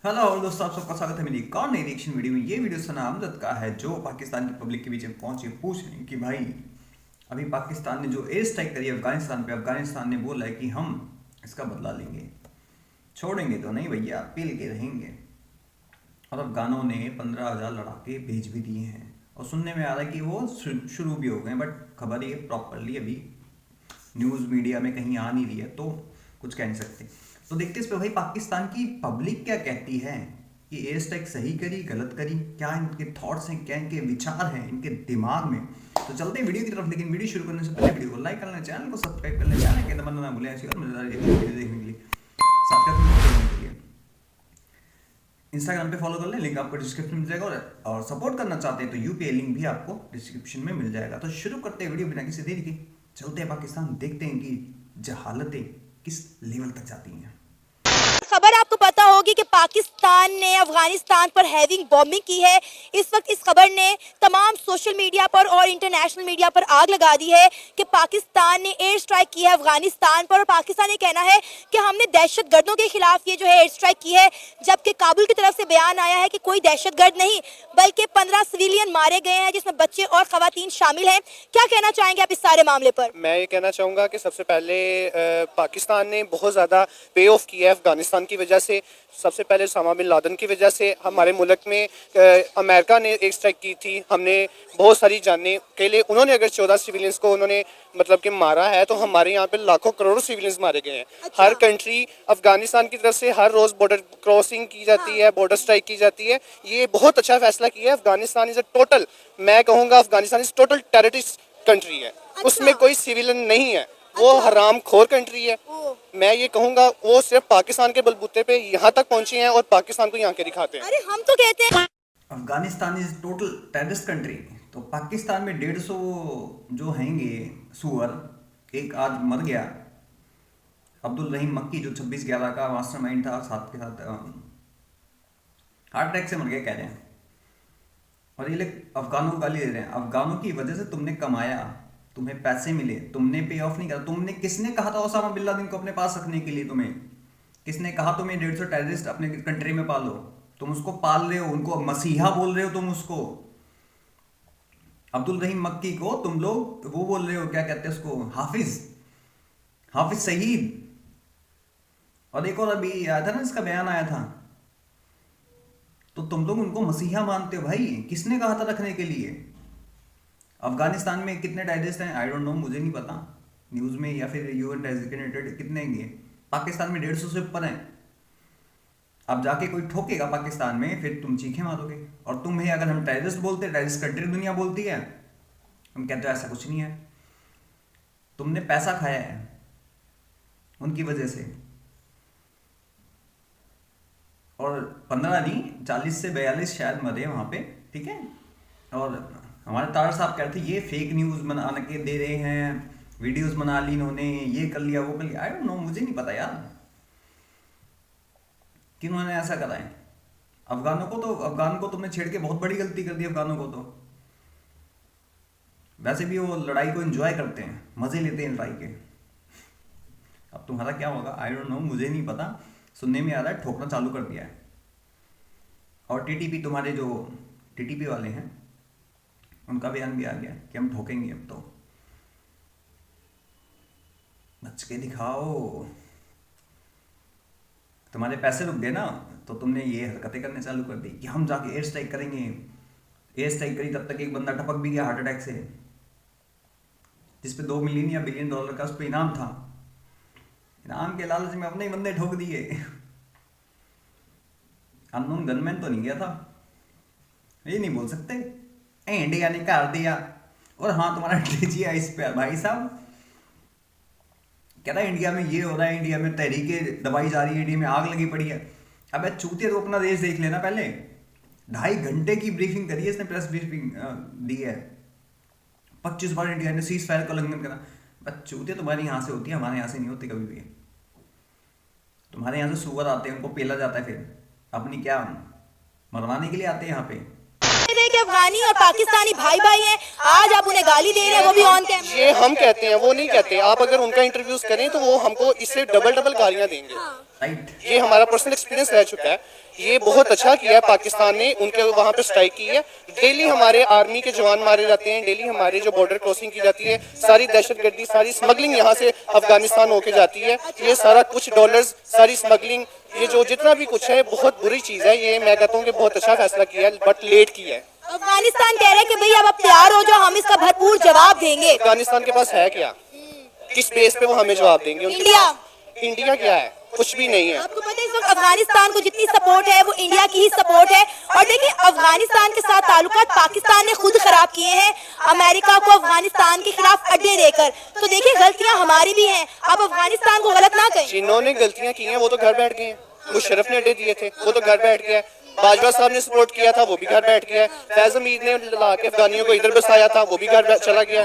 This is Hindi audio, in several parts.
हेलो और दोस्तों, आप सबका स्वागत है मेरी एक और नई रिएक्शन वीडियो में। ये वीडियो सना अमजद का है जो पाकिस्तान की पब्लिक के बीच में पहुंचे पूछ रहे हैं कि भाई अभी पाकिस्तान ने जो एयर स्ट्राइक करी अफगानिस्तान पे, अफगानिस्तान ने बोला है कि हम इसका बदला लेंगे, छोड़ेंगे तो नहीं भैया, पील के रहेंगे। और अफगानों ने 15,000 लड़ाके भेज भी दिए हैं और सुनने में आ रहा है कि वो शुरू भी हो गए, बट खबर ये प्रॉपरली अभी न्यूज़ मीडिया में कहीं आ नहीं रही है तो कुछ कह नहीं सकते। तो देखते हैं इस पे भाई पाकिस्तान की पब्लिक क्या कहती है कि एयर स्ट्राइक सही करी गलत करी, क्या इनके थॉट्स हैं, क्या इनके विचार हैं इनके दिमाग में। तो चलते हैं वीडियो की तरफ, लेकिन वीडियो शुरू करने से पहले वीडियो को लाइक कर लें, चैनल को सब्सक्राइब कर लें, चैनल के दबाना ना भूलें ऐसी और मजेदार वीडियो देखने के लिए, साथ साथ के लिए इंस्टाग्राम पे फॉलो कर लें, लिंक आपको डिस्क्रिप्शन में मिल जाएगा। और सपोर्ट करना चाहते हैं तो यूपीआई लिंक भी आपको डिस्क्रिप्शन में मिल जाएगा। तो शुरू करते हैं वीडियो बिना किसी देरी के, चलते हैं पाकिस्तान, देखते हैं कि जहालतें किस लेवल तक जाती हैं। खबर आपको पता होगी कि पाकिस्तान ने अफगानिस्तान पर हैविंग बॉम्बिंग की है। इस वक्त इस खबर ने तमाम सोशल मीडिया पर और इंटरनेशनल मीडिया पर आग लगा दी है कि पाकिस्तान ने एयर स्ट्राइक की है अफगानिस्तान पर, और पाकिस्तान ये कहना है कि हमने दहशतगर्दों के खिलाफ ये जो है एयर स्ट्राइक की है, जबकि काबुल की तरफ से बयान आया है कि कोई दहशतगर्द नहीं बल्कि 15 सिविलियन मारे गए हैं जिसमें बच्चे और खवातीन शामिल हैं। क्या कहना चाहेंगे आप इस सारे मामले पर? मैं ये कहना चाहूँगा कि सबसे पहले पाकिस्तान ने बहुत ज़्यादा पे ऑफ किया है अफ़गानिस्तान की वजह से। सबसे पहले उसामा बिन लादेन की वजह से हमारे मुल्क में अमेरिका ने एक स्ट्राइक की थी, हमने बहुत सारी जानें के लिए, उन्होंने अगर 14 सिविलियंस को उन्होंने मतलब कि मारा है तो हमारे यहाँ पे लाखों करोड़ों सिविलियंस मारे गए हैं। अच्छा। हर कंट्री अफ़गानिस्तान की तरफ से हर रोज़ बॉर्डर क्रॉसिंग की जाती है, बॉर्डर स्ट्राइक की जाती है। ये बहुत अच्छा फैसला किया है। अफ़गानिस्तान इज़ अ टोटल, मैं कहूँगा Afghanistan is total terrorist country है। अच्छा। उसमें कोई सिविलियन नहीं है, वो अच्छा। हराम खोर कंट्री है। ओ। मैं ये कहूँगा वो सिर्फ पाकिस्तान के बलबूते पे यहाँ तक पहुँचे हैं और पाकिस्तान को यहाँ के दिखाते हैं। अरे हम तो कहते हैं Afghanistan is total terrorist country. तो पाकिस्तान में 150 जो हैंगे सुअर, एक आज मर गया अब्दुल रहीम मक्की जो 26/11 का मास्टरमाइंड था, साथ के साथ हार्ट अटैक से मर गया कह रहे हैं। और ये लोग अफगानों को गाली दे रहे हैं, अफगानों की वजह से तुमने कमाया, तुम्हें पैसे मिले, तुमने पे ऑफ नहीं करा। तुमने, किसने कहा था ओसामा बिन लादेन को अपने पास रखने के लिए? तुम्हें किसने कहा तुम्हें 150 टेररिस्ट अपने कंट्री में पालो? तुम उसको पाल रहे हो, उनको मसीहा बोल रहे हो तुम उसको। अब्दुल रहीम मक्की को तुम लोग वो बोल रहे हो, क्या कहते हैं उसको, हाफिज, हाफिज सईद। और एक और अभी आया था ना, इसका बयान आया था, तो तुम लोग उनको मसीहा मानते हो भाई। किसने कहा था रखने के लिए? अफगानिस्तान में कितने टेररिस्ट हैं आई डोंट नो, मुझे नहीं पता, न्यूज़ में या फिर यूएन डेजिग्नेटेड कितने हैं। पाकिस्तान में 150 से ऊपर हैं। अब जाके कोई ठोकेगा पाकिस्तान में, फिर तुम चीखे मारोगे। और तुम्हें अगर हम टेररिस्ट बोलते, टेररिस्ट कंट्री दुनिया बोलती है, हम कहते हैं ऐसा कुछ नहीं है, तुमने पैसा खाया है उनकी वजह से। और 15 नहीं, 40 से 42 शायद मरे वहाँ पे, ठीक है। और हमारे तार साहब कह रहे थे ये फेक न्यूज़ बना के दे रहे हैं, वीडियोस बना ली इन्होंने, ये कर लिया वो कर लिया, आई डोंट नो, मुझे नहीं पता यार कि उन्होंने ऐसा करा है। अफगानों को तो, अफगान को तुमने छेड़ के बहुत बड़ी गलती कर दी अफगानों को। तो वैसे भी वो लड़ाई को एंजॉय करते हैं, मजे लेते हैं लड़ाई के। अब तुम्हारा क्या होगा आई डोंट नो, मुझे नहीं पता, सुनने में आ रहा है ठोकना चालू कर दिया है। और टीटीपी, तुम्हारे जो टीटीपी वाले हैं, उनका बयान भी आ गया कि हम ठोकेंगे अब, तो बच के दिखाओ। तुम्हारे पैसे रुक गए ना, तो तुमने ये हरकतें करने चालू कर दी कि हम जाके एयर स्ट्राइक करेंगे। एयर स्ट्राइक करी तब तक एक बंदा टपक भी गया हार्ट अटैक से, जिसपे 2 मिलियन या बिलियन डॉलर का उस पर इनाम था। इनाम के लालच में अपने ही बंदे ठोक दिए। अननोन गनमैन तो नहीं गया था, ये नहीं बोल सकते इंडिया ने कर दिया। और हाँ, तुम्हारा डीजीआई इस पे भाई साहब कह रहा है इंडिया में ये हो रहा है, इंडिया में तहरीकें दबाई जा रही है, इंडिया में आग लगी पड़ी है। अब चूतिया तो अपना देश देख लेना पहले। 2.5 घंटे की ब्रीफिंग करी है इसने, प्रेस ब्रीफिंग दी है। 25 बार इंडिया ने सीज फायर का उल्लंघन करा। बस चूतिया तुम्हारे यहाँ से होती है, हमारे यहाँ से नहीं होती कभी भी। तुम्हारे यहाँ से सुअर आते हैं, उनको पेला जाता है, फिर अपनी क्या मरवाने के लिए आते हैं यहाँ पे। रहे कि अफगानी और पाकिस्तानी भाई भाई हैं, आज आप उन्हें गाली दे रहे हैं, वो भी ऑन कैमरा। ये हम कहते हैं, वो नहीं कहते। आप अगर उनका इंटरव्यूज करें तो वो हमको इससे डबल गालियां देंगे। राइट। ये हमारा पर्सनल एक्सपीरियंस रह चुका है। ये बहुत अच्छा किया है पाकिस्तान ने, उनके वहाँ पे स्ट्राइक की है। डेली हमारे आर्मी के जवान मारे जाते हैं, डेली हमारे जो बॉर्डर क्रॉसिंग की जाती है, सारी दहशतगर्दी, सारी स्मगलिंग यहाँ से अफगानिस्तान होके जाती है। ये सारा कुछ डॉलर्स, सारी स्मगलिंग, ये जो जितना भी कुछ है बहुत बुरी चीज़ है। ये मैं कहता हूँ कि बहुत अच्छा फैसला किया है, बट लेट किया है। अफगानिस्तान कह रहे हैं कि भाई अब आप तैयार हो जाओ, हम इसका भरपूर जवाब देंगे। अफगानिस्तान के पास है क्या? किस बेस पे वो हमें जवाब देंगे? इंडिया क्या है? कुछ भी नहीं है। आपको पता है इस वक्त अफगानिस्तान को जितनी सपोर्ट है वो इंडिया की ही सपोर्ट है। और देखिए अफगानिस्तान के साथ ताल्लुकात पाकिस्तान ने खुद खराब किए हैं, अमेरिका को अफगानिस्तान के खिलाफ अड्डे देकर। तो देखिए गलतियां हमारी भी हैं, आप अफगानिस्तान को गलत ना कहें। जिन्होंने गलतियां की हैं वो तो घर बैठ गए हैं। मुशर्रफ ने अड्डे दिए थे, वो तो घर बैठ गया। बाजवा साहब ने सपोर्ट किया था, वो भी घर बैठ गया। फैज हमीद ने ला के अफगानियों को इधर बसाया था, वो भी घर चला गया।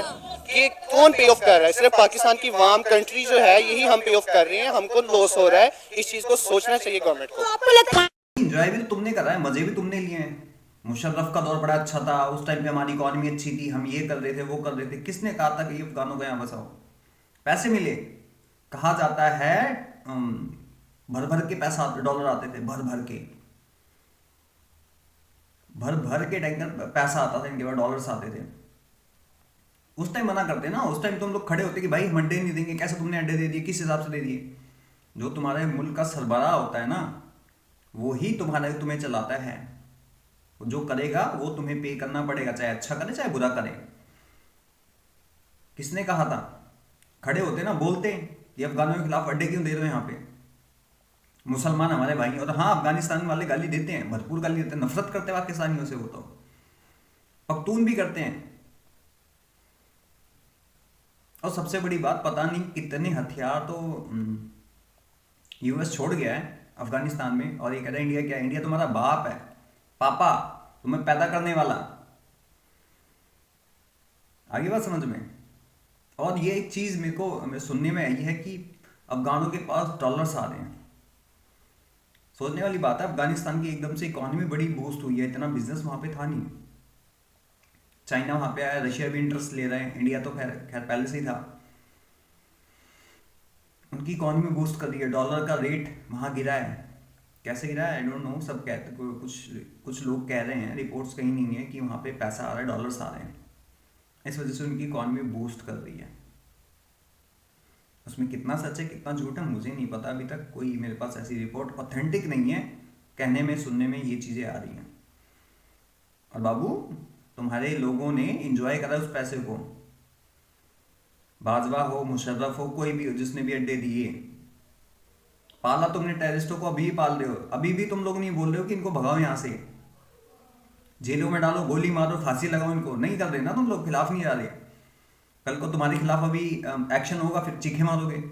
ये कौन पे ऑफ कर रहा है? सिर्फ पाकिस्तान की वाम कंट्री जो है यही हम पे ऑफ कर रहे हैं। हमको लॉस हो रहा है, इस चीज को सोचना चाहिए गवर्नमेंट को। आपको लगता है एंजॉय भी तो तुमने करा है, मजे भी तुमने लिए हैं। मुशर्रफ का दौर बड़ा अच्छा था, उस टाइम पे हमारी इकॉनमी अच्छी थी, हम ये कर रहे थे, वो कर रहे थे। किसने कहा था कि ये अफगानों को यहाँ बसाओ? पैसे मिले। कहा जाता है भर भर के पैसा डॉलर आते थे, भर भर के टैंकर पैसा आता था इनके पास, डॉलर्स आते थे। उस टाइम मना करते ना, उस टाइम तुम लोग खड़े होते कि भाई हम अड्डे नहीं देंगे। कैसे तुमने अड्डे दे दिए? किस हिसाब से दे दिए? जो तुम्हारे मुल्क का सरबराह होता है ना, वो ही तुम्हें चलाता है। जो करेगा वो तुम्हें पे करना पड़ेगा, चाहे अच्छा करे चाहे बुरा करे। किसने कहा था? खड़े होते ना, बोलते ये अफगानों के खिलाफ अड्डे क्यों दे रहे हो यहाँ पे? मुसलमान हमारे भाई। और हाँ, अफगानिस्तान वाले गाली देते हैं, भरपूर गाली देते हैं, नफरत करते हैं पाकिस्तानियों से। वो तो पख्तून भी करते हैं। और सबसे बड़ी बात, पता नहीं कितने हथियार तो यूएस छोड़ गया है अफगानिस्तान में। और ये कह रहा है इंडिया क्या है? इंडिया तुम्हारा बाप है, पापा, तुम्हें पैदा करने वाला। आगे बात समझ में। और ये एक चीज मेरे को सुनने में आई है कि अफगानों के पास डॉलर्स आ रहे हैं। सोचने वाली बात है, अफगानिस्तान की एकदम से इकोनॉमी बड़ी बूस्ट हुई है। इतना बिजनेस वहां पे था नहीं। चाइना वहां पे आया, रशिया भी इंटरेस्ट ले रहा है, इंडिया तो खैर पहले से ही था। उनकी इकोनॉमी बूस्ट कर दी है। डॉलर का रेट वहां गिरा है। कैसे गिरा है आई डोंट नो। सब कहते, कुछ लोग कह रहे हैं, रिपोर्ट्स कहीं नहीं है कि वहां पे पैसा आ रहा है, डॉलर्स आ रहे हैं। इस वजह से उनकी इकोनॉमी बूस्ट कर रही है। उसमें कितना सच है कितना झूठ है मुझे नहीं पता। अभी तक कोई मेरे पास ऐसी रिपोर्ट ऑथेंटिक नहीं है। कहने में सुनने में ये चीज़ें आ रही हैं। और बाबू, तुम्हारे लोगों ने इंजॉय करा उस पैसे को। बाजवा हो, मुशर्रफ हो, कोई भी हो, जिसने भी अड्डे दिए, पाला तुमने टेररिस्टों को, अभी भी पाल रहे हो। अभी भी तुम लोग नहीं बोल रहे हो कि इनको भगाओ यहाँ से, जेलों में डालो, गोली मारो, फांसी लगाओ। इनको नहीं कर रहे ना तुम लोग, खिलाफ नहीं जा रहे। कल को तुम्हारे खिलाफ अभी एक्शन होगा, फिर चीखे मारोगे,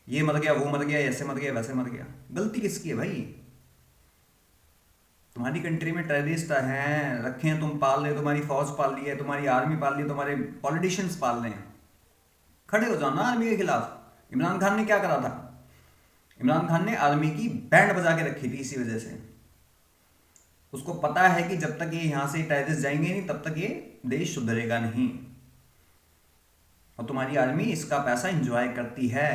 ये मर गया, वो मर गया, ऐसे मर गया, वैसे मर गया। गलती किसकी है भाई? तुम्हारी कंट्री में टेररिस्ट हैं, रखे हैं, तुम पाल रहे हो, तुम्हारी फौज पाल ली है, तुम्हारी आर्मी पाल ली है, तुम्हारे पॉलिटिशियंस पाल रहे हैं। खड़े हो जाओ ना आर्मी के खिलाफ। इमरान खान ने क्या करा था? इमरान खान ने आर्मी की बैंड बजा के रखी थी इसी वजह से। उसको पता है कि जब तक ये यहाँ से टेररिस्ट जाएंगे नहीं, तब तक ये देश सुधरेगा नहीं। और तुम्हारी आर्मी इसका पैसा एंजॉय करती है,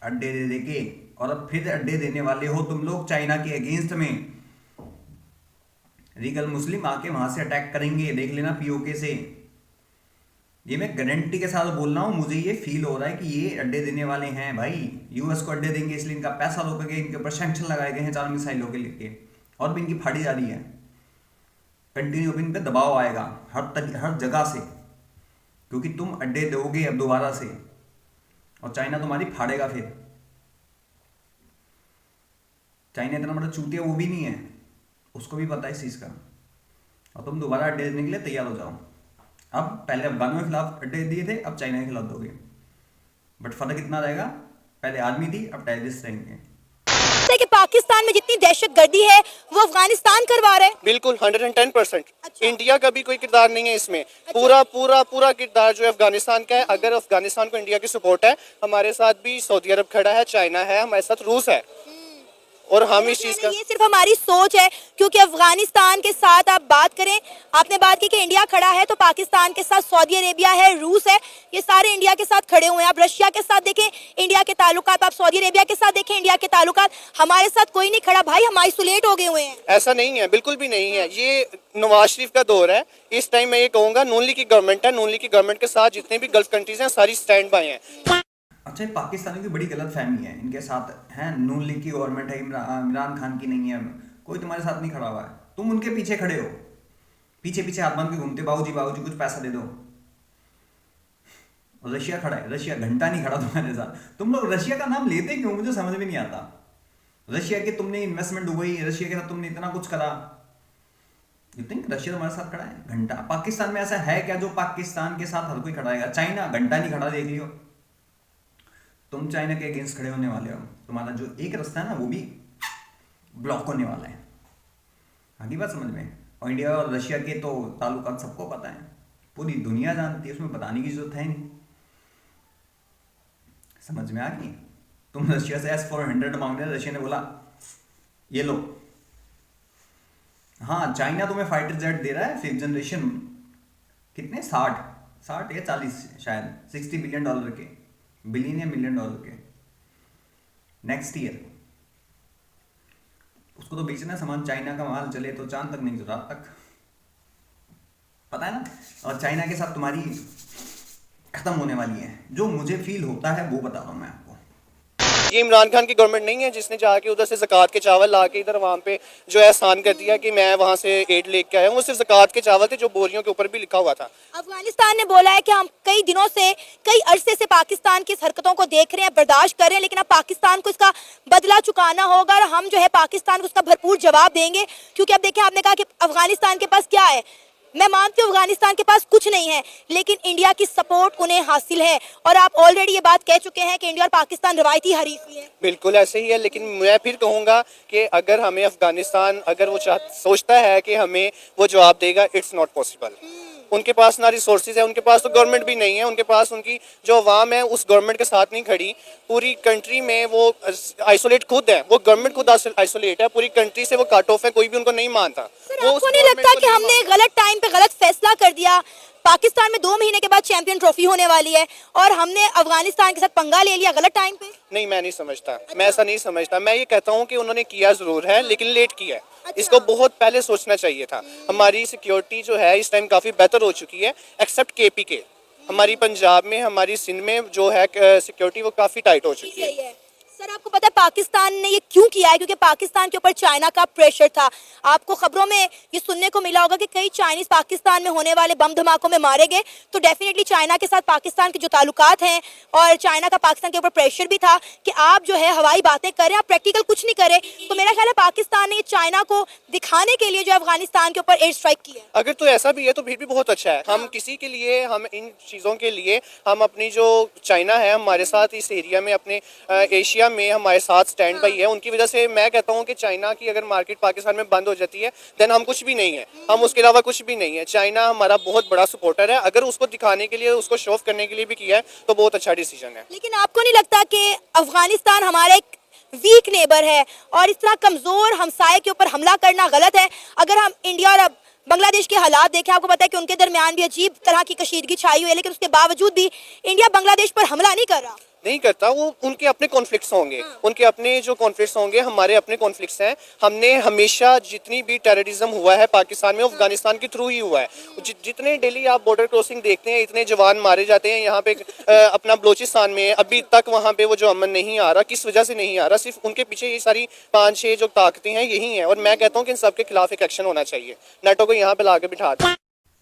अड्डे दे के। और अब फिर अड्डे देने वाले हो तुम लोग चाइना के अगेंस्ट में। रीगल मुस्लिम आके वहां से अटैक करेंगे, देख लेना पीओके से। ये मैं गारंटी के साथ बोल रहा हूँ। मुझे ये फील हो रहा है कि ये अड्डे देने वाले हैं भाई। यूएस को अड्डे देंगे, इसलिए इनका पैसा रोक गए, इनके ऊपर सैंक्शन लगाए गए हैं 4 मिसाइलों के लेके। और भी इनकी फाड़ी जा रही है। कंटिन्यू इन पे दबाव आएगा हर जगह से, क्योंकि तुम अड्डे दोगे अब दोबारा से, और चाइना तुम्हारी फाड़ेगा फिर। चाइना इतना बड़ा चूतिया वो भी नहीं है, उसको भी पता है इस चीज़ का। और तुम दोबारा अड्डे देने के लिए तैयार हो जाओ। अब पहले अफगानों के खिलाफ अड्डे दिए थे, अब चाइना के खिलाफ दोगे। बट फर्क इतना रहेगा, पहले आर्मी थी, अब टेररिस्ट रहेंगे। कि पाकिस्तान में जितनी दहशतगर्दी है वो अफगानिस्तान करवा रहे हैं। बिल्कुल 110%। अच्छा। इंडिया का भी कोई किरदार नहीं है इसमें। पूरा किरदार जो है अफगानिस्तान का है। अगर अफगानिस्तान को इंडिया की सपोर्ट है, हमारे साथ भी सऊदी अरब खड़ा है, चाइना है, हमारे साथ रूस है। और हम इस चीज़ का ये सिर्फ हमारी सोच है, क्योंकि अफगानिस्तान के साथ आप बात करें, आपने बात की कि इंडिया खड़ा है, तो पाकिस्तान के साथ सऊदी अरेबिया है, रूस है, ये सारे इंडिया के साथ खड़े हुए हैं। आप रशिया के साथ देखें इंडिया के ताल्लुकात, आप सऊदी अरेबिया के साथ देखें इंडिया के ताल्लुकात, हमारे साथ कोई नहीं खड़ा भाई, हम आइसोलेट हो गए हुए हैं। ऐसा नहीं है, बिल्कुल भी नहीं है। ये नवाज शरीफ का दौर है। इस टाइम मैं ये कहूँगा नून लीग की गवर्नमेंट है, नून लीग की गवर्नमेंट के साथ जितने भी गल्फ कंट्रीज हैं सारी स्टैंड बाय हैं। अच्छा, ये पाकिस्तानियों की बड़ी गलत फहमी है इनके साथ है। नून लीग की गवर्नमेंट है, इमरान खान की नहीं है, कोई तुम्हारे साथ नहीं खड़ा हुआ है, तुम उनके पीछे खड़े हो, पीछे पीछे हाथ बांध के घूमते, बाबूजी बाबूजी कुछ पैसा दे दो। और रशिया खड़ा है, रशिया घंटा नहीं खड़ा तुम्हारे साथ। तुम लोग रशिया का नाम लेते क्यों, मुझे समझ में नहीं आता। रशिया के तुमने इन्वेस्टमेंट दुबई, रशिया के साथ तुमने इतना कुछ करा, यू थिंक रशिया तुम्हारे साथ खड़ा है घंटा? पाकिस्तान में ऐसा है क्या जो पाकिस्तान के साथ हर कोई खड़ा है? चाइना घंटा नहीं खड़ा, देख लियो। तुम चाइना के अगेंस्ट खड़े होने वाले हो, तुम्हारा जो एक रास्ता है ना वो भी ब्लॉक होने वाला है। आगे बात समझ में? और इंडिया और रशिया के तो ताल्लुकात सबको पता है, पूरी दुनिया जानती है, उसमें बताने की जरूरत है नहीं। समझ में आ गई? तुम रशिया से S-400 मांग रहे, रशिया ने बोला ये लो। हाँ, चाइना तुम्हें फाइटर जेट दे रहा है 5th जनरेशन, कितने 60 या 40 शायद, $60 बिलियन के, बिलियन या मिलियन डॉलर के नेक्स्ट ईयर। उसको तो बेचना सामान, चाइना का माल चले तो चांद तक नहीं तो रात तक, पता है ना। और चाइना के साथ तुम्हारी खत्म होने वाली है, जो मुझे फील होता है वो बता रहा हूं मैं आपको। ये इमरान खान की गवर्नमेंट नहीं है जिसने जाके उधर से ज़कात के चावल ला के इधर वहाँ पे जो है आसान कर दिया कि मैं वहाँ से एड लेके आया हूँ। वो सिर्फ ज़कात के चावल थे जो बोरियों के ऊपर भी लिखा हुआ था। अफगानिस्तान ने बोला है कि हम कई दिनों से, कई अरसे से पाकिस्तान की इस हरकतों को देख रहे हैं, बर्दाश्त कर रहे हैं, लेकिन अब पाकिस्तान को इसका बदला चुकाना होगा और हम जो है पाकिस्तान को उसका भरपूर जवाब देंगे। क्योंकि अब देखें, आपने कहा कि अफगानिस्तान के पास क्या है, मैं मानती हूँ अफगानिस्तान के पास कुछ नहीं है, लेकिन इंडिया की सपोर्ट उन्हें हासिल है। और आप ऑलरेडी ये बात कह चुके हैं कि इंडिया और पाकिस्तान रवायती हरीफ ही है। बिल्कुल ऐसे ही है, लेकिन मैं फिर कहूँगा कि अगर हमें अफगानिस्तान अगर वो सोचता है कि हमें वो जवाब देगा, इट्स नॉट पॉसिबल। उनके पास ना रिसोर्सेज है, उनके पास तो गवर्नमेंट भी नहीं है, उनके पास उनकी जो अवाम है उस गवर्नमेंट के साथ नहीं खड़ी। पूरी कंट्री में वो आइसोलेट खुद है, वो गवर्नमेंट खुद आइसोलेट है, पूरी कंट्री से वो कट ऑफ है, कोई भी उनको नहीं मानता। आपको नहीं लगता कि हमने गलत टाइम पे गलत फैसला कर दिया? पाकिस्तान में 2 महीने के बाद चैंपियन ट्रॉफी होने वाली है और हमने अफगानिस्तान के साथ पंगा ले लिया गलत टाइम पे। नहीं, मैं नहीं समझता, मैं ऐसा नहीं समझता। मैं ये कहता हूँ कि उन्होंने किया जरूर है लेकिन लेट किया है। इसको बहुत पहले सोचना चाहिए था। हमारी सिक्योरिटी जो है इस टाइम काफ़ी बेहतर हो चुकी है, एक्सेप्ट KP के। हमारी पंजाब में, हमारी सिंध में जो है सिक्योरिटी वो काफ़ी टाइट हो चुकी है। सर, आपको पता है पाकिस्तान ने ये क्यों किया है? क्योंकि पाकिस्तान के ऊपर चाइना का प्रेशर था। आपको खबरों में ये सुनने को मिला होगा कि कई चाइनीज पाकिस्तान में होने वाले बम धमाकों में मारे गए। तो डेफिनेटली चाइना के साथ पाकिस्तान के जो ताल्लुकात हैं और चाइना का पाकिस्तान के ऊपर प्रेशर भी था कि आप जो है हवाई बातें करें, आप प्रैक्टिकल कुछ नहीं करें। तो मेरा ख्याल है पाकिस्तान ने चाइना को दिखाने के लिए जो अफगानिस्तान के ऊपर एयर स्ट्राइक की है। अगर तो ऐसा भी है तो फिर भी बहुत अच्छा है। हम किसी के लिए, हम इन चीज़ों के लिए, हम अपनी जो चाइना है हमारे साथ इस एरिया में, अपने एशिया में हमारे साथ स्टैंड बाई है। उनकी वजह से मैं कहता हूँ कि चाइना की अगर मार्केट पाकिस्तान में बंद हो जाती है देन हम कुछ भी नहीं है, हम उसके अलावा कुछ भी नहीं है। चाइना हमारा बहुत बड़ा सपोर्टर है, अगर उसको दिखाने के लिए, उसको शो ऑफ करने के लिए भी किया है तो बहुत अच्छा डिसीजन है। लेकिन आपको नहीं लगता कि अफगानिस्तान हमारा एक वीक नेबर है और इस तरह कमजोर हमसाये के ऊपर हमला करना गलत है? अगर हम इंडिया और बांग्लादेश के हालात देखें, आपको पता है कि उनके दरमियान भी अजीब तरह की कशीदगी छाई हुई है, लेकिन उसके बावजूद भी इंडिया बांग्लादेश पर हमला नहीं कर रहा। नहीं करता, वो उनके अपने कॉन्फ्लिक्ट्स होंगे, उनके अपने जो कॉन्फ्लिक्ट्स होंगे, हमारे अपने कॉन्फ्लिक्ट्स हैं। हमने हमेशा जितनी भी टेररिज्म हुआ है पाकिस्तान में, अफगानिस्तान के थ्रू ही हुआ है। जितने डेली आप बॉर्डर क्रॉसिंग देखते हैं, इतने जवान मारे जाते हैं यहाँ पे अपना बलोचिस्तान में, अभी तक वहाँ पे वो जो अमन नहीं आ रहा, किस वजह से नहीं आ रहा? सिर्फ उनके पीछे ये सारी 5-6 जो ताकतें हैं यही हैं। और मैं कहता हूँ कि इन सबके खिलाफ एक एक्शन होना चाहिए। नेटो को यहाँ पे ला के बिठा दें।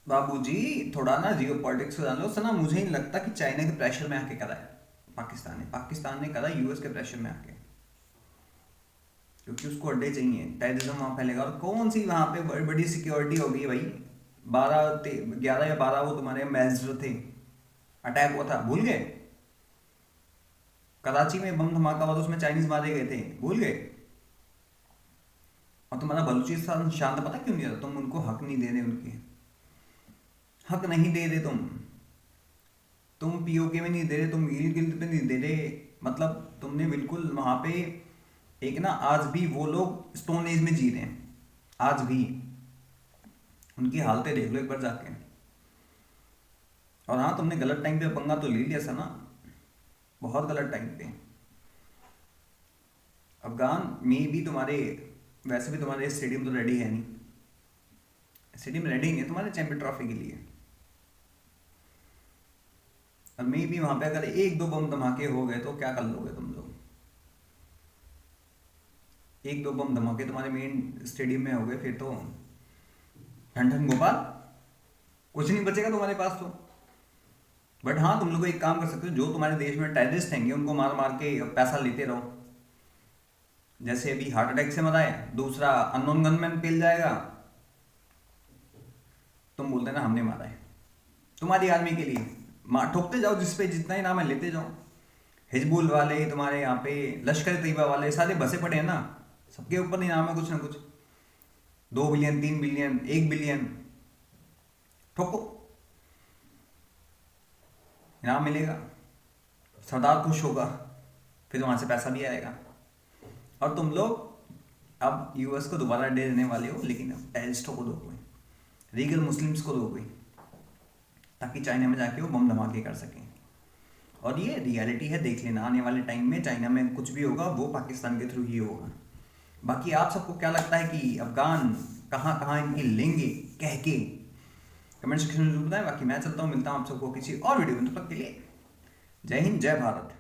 बाबूजी थोड़ा ना जियो पॉलिटिक्स को जान लो। सना, मुझे नहीं लगता कि चाइना के प्रेशर में आके करा है पाकिस्तान ने करा यूएस के प्रेशर में आके, क्योंकि उसको अड्डे चाहिए, टेररिज्म वहां फैलेगा। और कौन सी वहां पे बड़ी बड़ी सिक्योरिटी होगी भाई? 11 या 12 वो तुम्हारे मैजर थे, अटैक हुआ था, भूल गए? कराची में बम धमाका हुआ था, उसमें चाइनीज मारे गए थे, भूल गए? और तुम्हारा बलूचिस्तान शांत, पता क्यों नहीं रहा? तुम उनको हक नहीं दे रहे, उनके हक नहीं दे रहे। तुम POK में नहीं दे रहे, तुम गिल्ड पे नहीं दे रहे। मतलब तुमने बिल्कुल वहां पे एक ना आज भी वो लोग स्टोन एज में जी रहे हैं, आज भी उनकी हालतें देख लो एक बार जाके। और हाँ, तुमने गलत टाइम पे पंगा तो ले लिया था ना, बहुत गलत टाइम पे। अफगान में भी तुम्हारे, वैसे भी तुम्हारे स्टेडियम तो रेडी है नहीं, स्टेडियम रेडी नहीं है तुम्हारे चैंपियन ट्रॉफी के लिए। और मे भी वहां पे अगर एक दो बम धमाके हो गए तो क्या कर लोगे तुम लोग? एक दो बम धमाके तुम्हारे मेन स्टेडियम में हो गए फिर तो ठन ठन गोपाल, कुछ नहीं बचेगा तुम्हारे पास तो। बट हाँ, तुम लोग एक काम कर सकते हो, जो तुम्हारे देश में टेररिस्ट हैंगे उनको मार मार के पैसा लेते रहो। जैसे अभी हार्ट अटैक से मरा है, दूसरा अननोन गनमैन पेल जाएगा, तुम बोलते ना हमने मारा है। तुम्हारी आर्मी के लिए मार ठोकते जाओ, जिस पे जितना ही नाम है लेते जाओ। हिजबुल वाले तुम्हारे यहाँ पे, लश्कर तैयबा वाले सारे बसे पड़े हैं ना, सबके ऊपर ही नाम है कुछ ना कुछ। 2 बिलियन, 3 बिलियन, 1 बिलियन ठोको, इनाम मिलेगा, सरदार खुश होगा, फिर वहां से पैसा भी आएगा। और तुम लोग अब यूएस को दोबारा दे देने वाले हो, लेकिन अब टेररिस्टों को दोगे, रीगल मुस्लिम्स को दोगे, ताकि चाइना में जाके वो बम धमाके कर सकें। और ये रियलिटी है, देख लेना आने वाले टाइम में चाइना में कुछ भी होगा वो पाकिस्तान के थ्रू ही होगा। बाकी आप सबको क्या लगता है कि अफगान कहाँ कहाँ इनकी लेंगे कह के कमेंट सेक्शन में जरूर बताएं। बाकी मैं चलता हूँ, मिलता हूँ आप सबको किसी और वीडियो में, तब तक के लिए जय हिंद, जय भारत।